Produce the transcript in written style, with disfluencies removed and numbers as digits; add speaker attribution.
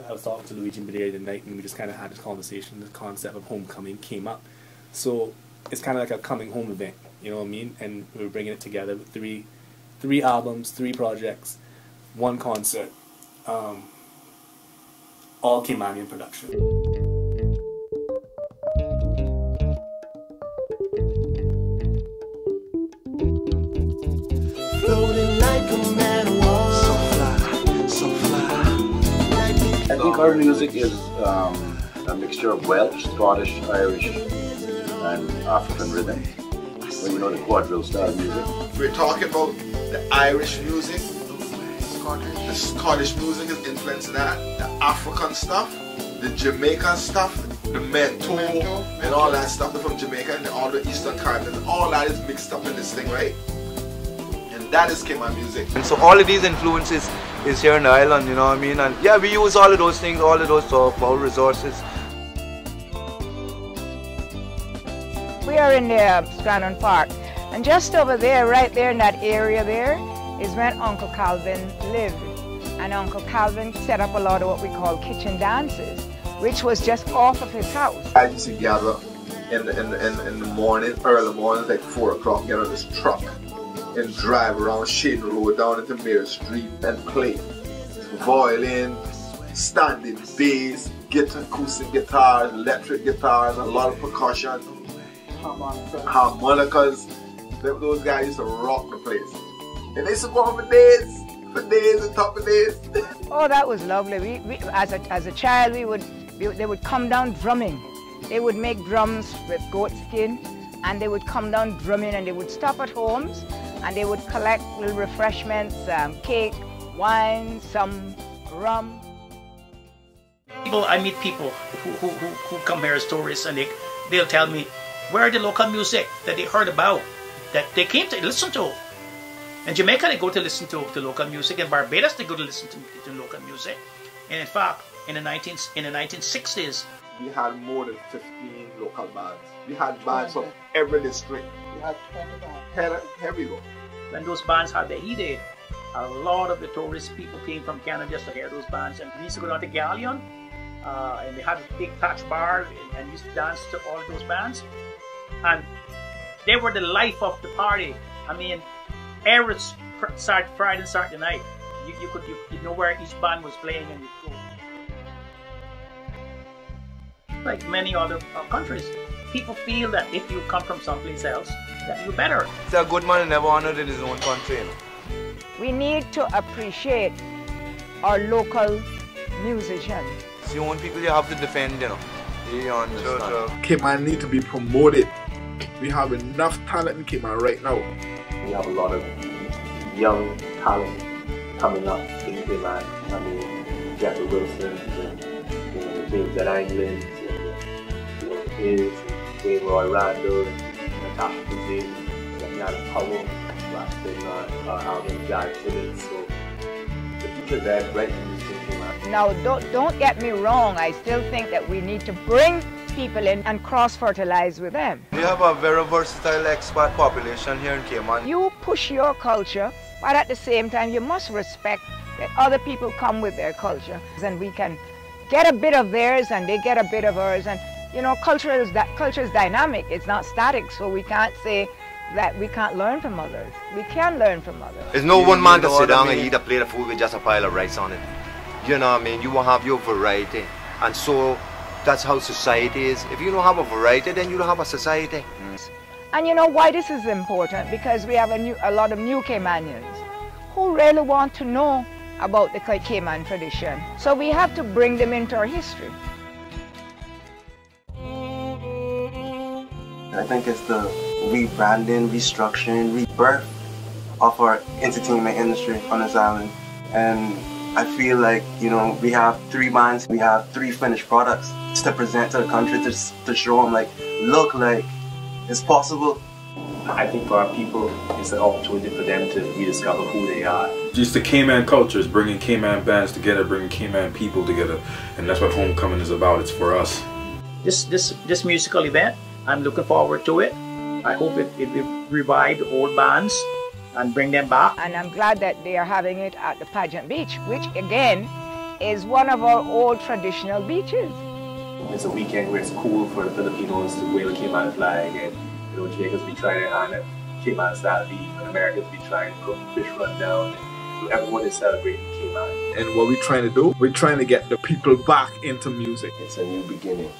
Speaker 1: I was talking to Luigi the night, and we just kind of had this conversation. The concept of homecoming came up, so it's kind of like a coming home event, you know what I mean? And we were bringing it together with three albums, 3 projects, 1 concert, all Caymanian production.
Speaker 2: Floating like a man was. So fly.
Speaker 3: I think our music is a mixture of Welsh, Scottish, Irish, and African rhythm. Well, you know, the quadrille style music.
Speaker 4: We're talking about the Irish music, the Scottish music is influencing that, the African stuff, the Jamaican stuff, the mento, and all that stuff from Jamaica and all the Eastern Caribbean, all that is mixed up in this thing, right? And that is Cayman music.
Speaker 5: And so all of these influences is here in the island, you know what I mean? And yeah, we use all of those things, all of those our resources.
Speaker 6: We are in the Scranton Park, and just over there, right there in that area there, is when Uncle Calvin lived. And Uncle Calvin set up a lot of what we call kitchen dances, which was just off of his house.
Speaker 4: I used to gather in the morning, early morning, like 4 o'clock, get on this truck and drive around Shane Road down into Mayor Street and play violin, standing bass, acoustic guitars, electric guitars, a lot of percussion, harmonicas. Those guys used to rock the place. And they used to go on for days and top of days.
Speaker 6: Oh, that was lovely. We as a child, they would come down drumming. They would make drums with goat skin, and they would come down drumming, and they would stop at homes, and they would collect little refreshments, cake, wine, some rum.
Speaker 7: I meet people who come here as tourists, and they'll tell me where the local music that they heard about, that they came to listen to. In Jamaica, they go to listen to local music. In Barbados, they go to listen to local music. And in fact, in the 1960s,
Speaker 4: we had more than 15 local bands. We had bands from every district. We had 20 bands. Here we go.
Speaker 7: When those bands had their heyday, a lot of the tourist people came from Canada just to hear those bands. And we used to go down to Galleon, and they had a big thatch bar, and we used to dance to all those bands. And they were the life of the party. I mean, every Friday and Saturday night, you know where each band was playing, and you go. Like many other countries, people feel that if you come from someplace else, that you're better.
Speaker 5: It's a good man never honored in his own country. You know?
Speaker 6: We need to appreciate our local musicians.
Speaker 5: It's the only people you have to defend, you know. You understand?
Speaker 4: Cayman need to be promoted. We have enough talent in Cayman right now.
Speaker 3: We have a lot of young talent coming up in Cayman. I mean, Jeffrey Wilson, the James England, His, Wayne Roy Randall, Natasha Kazin, Nana Powell, Alvin Guy Phillips. So the future there is bright in Cayman.
Speaker 6: Now, don't get me wrong. I still think that we need to bring people in and cross-fertilize with them.
Speaker 5: We have a very versatile expat population here in Cayman.
Speaker 6: You push your culture, but at the same time, you must respect that other people come with their culture, and we can get a bit of theirs, and they get a bit of ours. And you know, culture is dynamic. It's not static, so we can't say that we can't learn from others. We can learn from others.
Speaker 8: There's no one man to sit down and eat a plate of food with just a pile of rice on it. You know what I mean? You will have your variety, and so that's how society is. If you don't have a variety, then you don't have a society.
Speaker 6: And you know why this is important? Because we have a lot of new Caymanians who really want to know about the Cayman tradition. So we have to bring them into our history.
Speaker 9: I think it's the rebranding, restructuring, rebirth of our entertainment industry on this island. And I feel like, you know, we have 3 bands, we have 3 finished products to present to the country, to show them, like, look, like, it's possible.
Speaker 3: I think for our people, it's an opportunity for them to rediscover who they are.
Speaker 10: Just the Cayman culture is bringing Cayman bands together, bringing Cayman people together, and that's what Homecoming is about. It's for us.
Speaker 7: This musical event, I'm looking forward to it. I hope it will revive the old bands and bring them back.
Speaker 6: And I'm glad that they are having it at the Pageant Beach, which again is one of our old traditional beaches.
Speaker 3: It's a weekend where it's cool for the Filipinos to wave a Cayman flag, and you know, Jamaicans be trying their hand at Cayman style beef, and Americans be trying to cook fish rundown. And everyone is celebrating Cayman.
Speaker 4: And what we're trying to do, we're trying to get the people back into music.
Speaker 3: It's a new beginning.